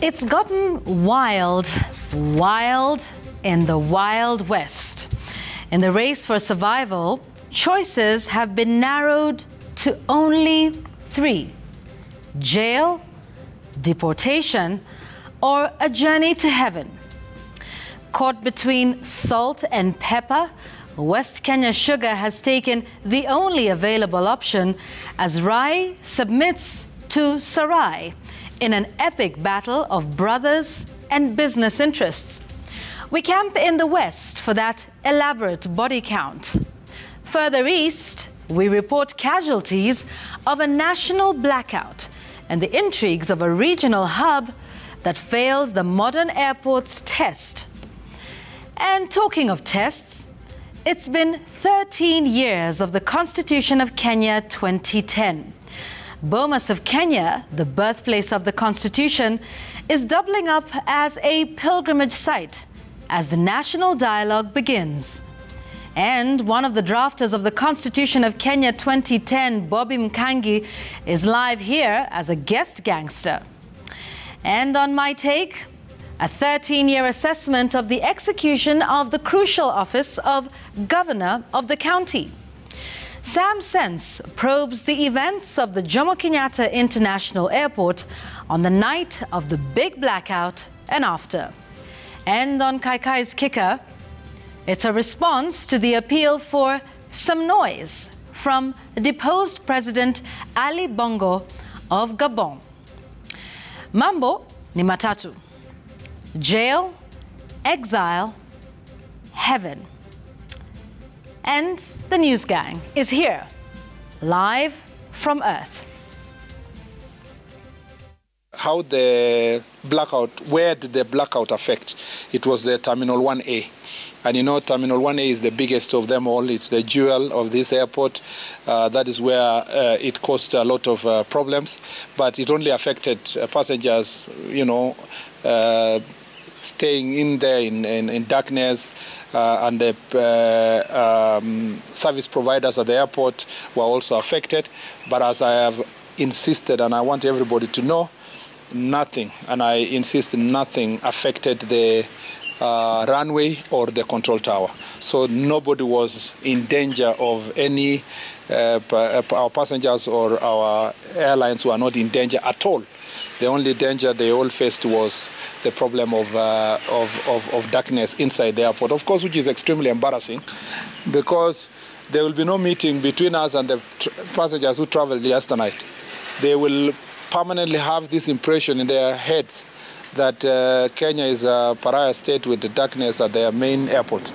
It's gotten wild, wild in the Wild West. In the race for survival, choices have been narrowed to only 3: jail, deportation, or a journey to heaven. Caught between salt and pepper, West Kenya Sugar has taken the only available option as Rai submits to Sarai in an epic battle of brothers and business interests. We camp in the west for that elaborate body count. Further east, we report casualties of a national blackout and the intrigues of a regional hub that failed the modern airport's test. And talking of tests, it's been 13 years of the Constitution of Kenya 2010. Bomas of Kenya, the birthplace of the Constitution, is doubling up as a pilgrimage site as the national dialogue begins. And one of the drafters of the Constitution of Kenya 2010, Bobby Mkangi, is live here as a guest gangster. And on My Take, a 13-year assessment of the execution of the crucial office of Governor of the county. Sam Sense probes the events of the Jomo Kenyatta International Airport on the night of the big blackout and after. And on Kaikai's Kicker, it's a response to the appeal for some noise from deposed President Ali Bongo of Gabon. Mambo ni matatu: jail, exile, heaven. And the news gang is here, live from Earth. How the blackout, where did the blackout affect? It was the Terminal 1A. And you know, Terminal 1A is the biggest of them all. It's the jewel of this airport. That is where it caused a lot of problems. But it only affected passengers, you know, staying in there in darkness, and the service providers at the airport were also affected. But as I have insisted, and I want everybody to know, nothing, and I insist nothing affected the runway or the control tower. So nobody was in danger of any, our passengers or our airlines were not in danger at all. The only danger they all faced was the problem of darkness inside the airport, of course, which is extremely embarrassing, because there will be no meeting between us and the passengers who traveled yesterday. They will permanently have this impression in their heads that Kenya is a pariah state with the darkness at their main airport.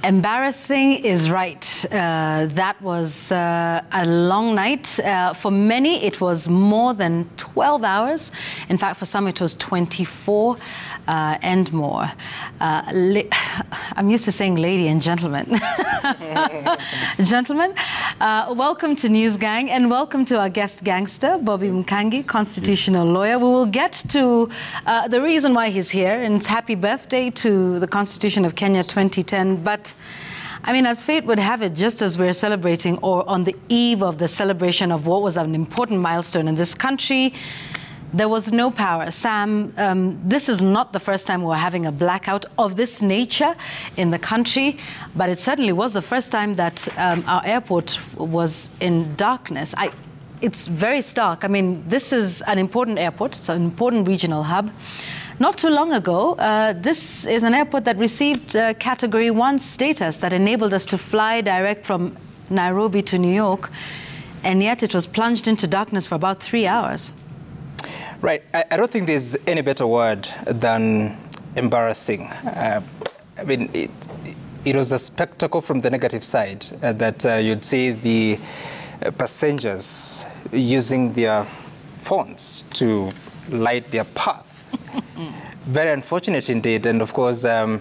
Embarrassing is right. That was a long night. For many, it was more than 12 hours. In fact, for some, it was 24 and more. I'm used to saying lady and gentlemen. Gentlemen, welcome to News Gang and welcome to our guest gangster, Bobby Mkangi, constitutional lawyer. We will get to the reason why he's here, and it's happy birthday to the Constitution of Kenya 2010. But I mean, as fate would have it, just as we're celebrating or on the eve of the celebration of what was an important milestone in this country, there was no power. Sam, this is not the first time we're having a blackout of this nature in the country, but it certainly was the first time that our airport was in darkness. It's very stark. I mean, this is an important airport. It's an important regional hub. Not too long ago, this is an airport that received Category 1 status that enabled us to fly direct from Nairobi to New York, and yet it was plunged into darkness for about 3 hours. Right. I don't think there's any better word than embarrassing. I mean, it was a spectacle from the negative side that you'd see the passengers using their phones to light their path. Very unfortunate indeed. And of course, the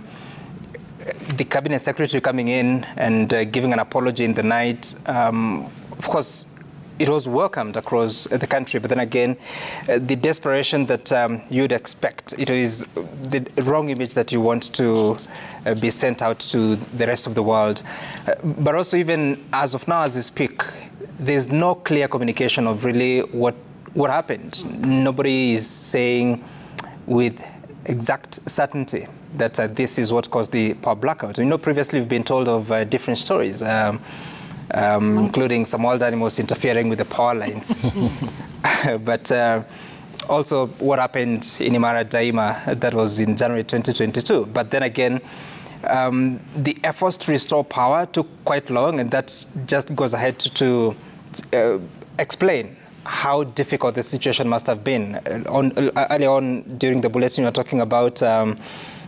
cabinet secretary coming in and giving an apology in the night, of course, it was welcomed across the country, but then again, the desperation that you'd expect, it is the wrong image that you want to be sent out to the rest of the world. But also, even as of now, as we speak, there's no clear communication of really what what happened. Nobody is saying with exact certainty that this is what caused the power blackout. You know, previously we've been told of different stories, including some wild animals interfering with the power lines. But also what happened in Imara Daima, that was in January 2022. But then again, the efforts to restore power took quite long, and that just goes ahead to explain how difficult the situation must have been. Early on during the bulletin, you were talking about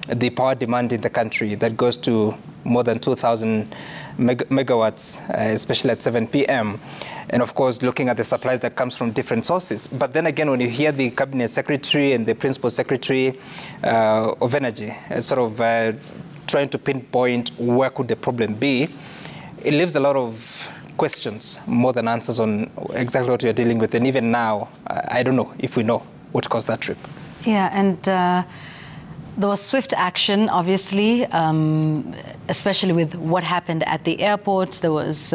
the power demand in the country that goes to more than 2,000 megawatts, especially at 7 p.m. And of course, looking at the supplies that comes from different sources. But then again, when you hear the Cabinet Secretary and the Principal Secretary of Energy sort of trying to pinpoint where could the problem be, it leaves a lot of questions more than answers on exactly what you're dealing with. And even now, I don't know if we know what caused that trip. Yeah, and there was swift action, obviously, especially with what happened at the airport. There was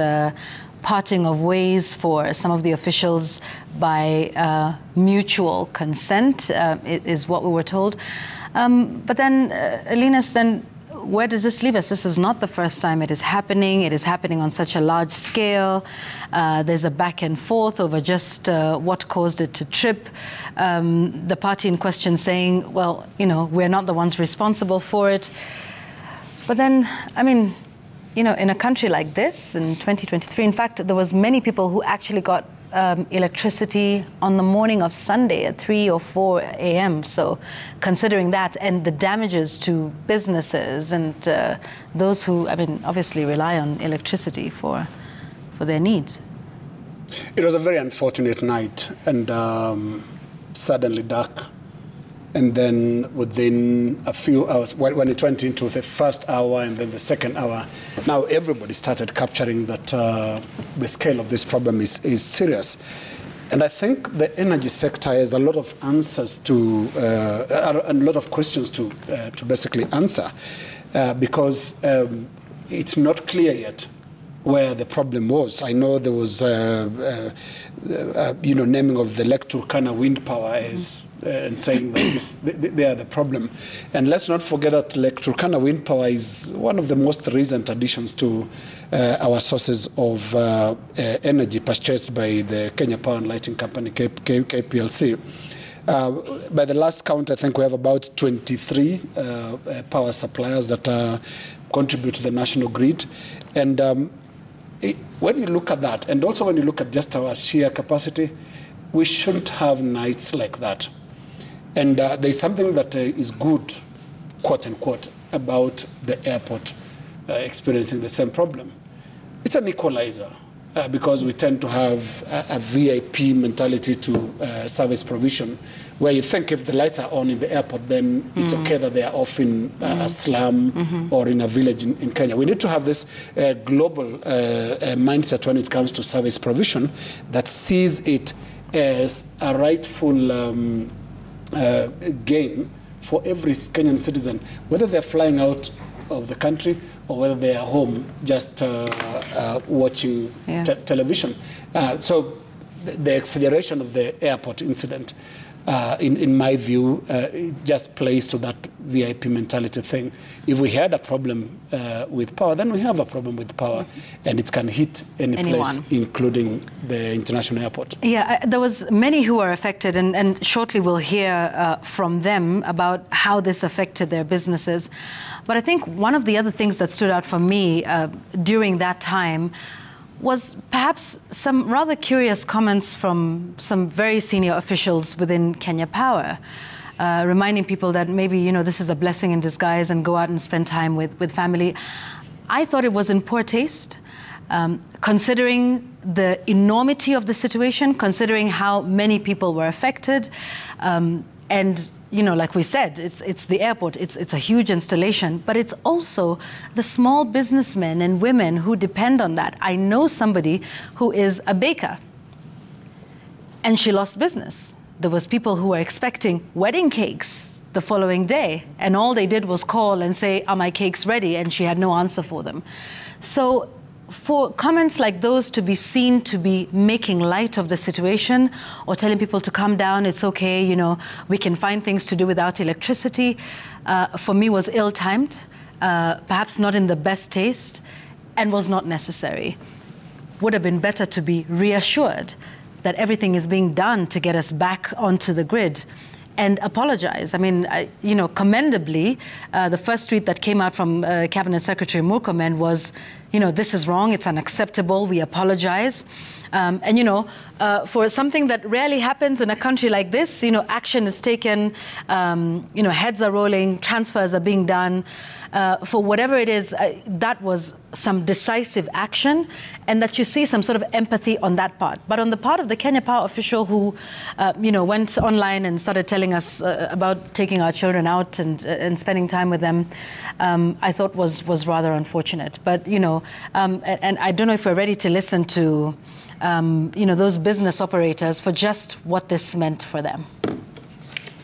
parting of ways for some of the officials by mutual consent, is what we were told. But then, Linus, then where does this leave us? This is not the first time it is happening. It is happening on such a large scale. There's a back and forth over just what caused it to trip. The party in question saying, well, you know, we're not the ones responsible for it. But then, I mean, you know, in a country like this, in 2023, in fact, there was many people who actually got electricity on the morning of Sunday at 3 or 4 a.m. So considering that and the damages to businesses and those who, I mean, obviously rely on electricity for their needs. It was a very unfortunate night and suddenly dark. And then within a few hours, when it went into the first hour and then the second hour, now everybody started capturing that the scale of this problem is serious. And I think the energy sector has a lot of answers to, a lot of questions to basically answer, because it's not clear yet where the problem was. I know there was, you know, naming of the Lake Turkana wind power as and saying that they are the problem. And let's not forget that Lake Turkana wind power is one of the most recent additions to our sources of energy purchased by the Kenya Power and Lighting Company, KPLC. By the last count, I think we have about 23 power suppliers that contribute to the national grid. And when you look at that, and also when you look at just our sheer capacity, we shouldn't have nights like that. And there's something that is good, quote unquote, about the airport experiencing the same problem. It's an equalizer because we tend to have a VIP mentality to service provision, where you think if the lights are on in the airport, then it's okay that they are off in a slum or in a village in Kenya. We need to have this global mindset when it comes to service provision that sees it as a rightful gain for every Kenyan citizen, whether they're flying out of the country or whether they are home just watching television. So the acceleration of the airport incident, in my view, it just plays to that VIP mentality thing. If we had a problem with power, then we have a problem with power, and it can hit any place, including the international airport. Yeah, there was many who were affected, and shortly we'll hear from them about how this affected their businesses. But I think one of the other things that stood out for me during that time was perhaps some rather curious comments from some very senior officials within Kenya Power, reminding people that maybe, you know, this is a blessing in disguise and go out and spend time with family. I thought it was in poor taste, considering the enormity of the situation, considering how many people were affected, and, you know, like we said, it's the airport, it's a huge installation, but it's also the small businessmen and women who depend on that. I know somebody who is a baker, and she lost business. There was people who were expecting wedding cakes the following day, and all they did was call and say, are my cakes ready? And she had no answer for them. So for comments like those to be seen to be making light of the situation or telling people to calm down, it's okay, you know, we can find things to do without electricity, for me was ill-timed, perhaps not in the best taste, and was not necessary. Would have been better to be reassured that everything is being done to get us back onto the grid and apologize. I mean, you know, commendably, the first tweet that came out from Cabinet Secretary Murkomen was, you know, this is wrong, it's unacceptable, we apologize. And, you know, for something that rarely happens in a country like this, you know, action is taken, you know, heads are rolling, transfers are being done. For whatever it is, that was some decisive action, and that you see some sort of empathy on that part. But on the part of the Kenya Power official who, you know, went online and started telling us about taking our children out and spending time with them, I thought was rather unfortunate. But, you know, and I don't know if we're ready to listen to, you know, those business operators for just what this meant for them.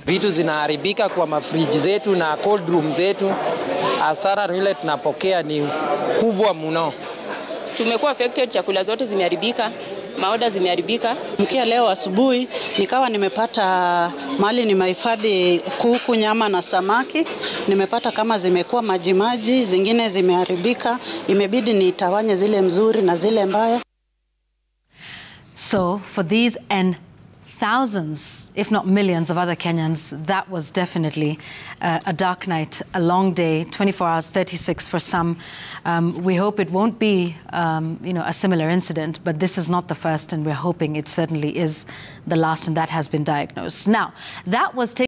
Vitu zinaharibika kwa mafriji zetu na cold room zetu. Hasara ile tunapokea ni kubwa mno. Tumekuwa affected, chakula zote zimeharibika, maoda zimeharibika. Mkia leo asubuhi nikawa nimepata mali nimehifadhi kuku, nyama na samaki. Nimepata kama zimekuwa majimaji, zingine zimeharibika. Imebidi nitawanye zile mzuri na zile mbaya. So for these and thousands, if not millions of other Kenyans, that was definitely a dark night, a long day, 24 hours, 36 for some. We hope it won't be, you know, a similar incident, but this is not the first, and we're hoping it certainly is the last, and that has been diagnosed. Now, that was taken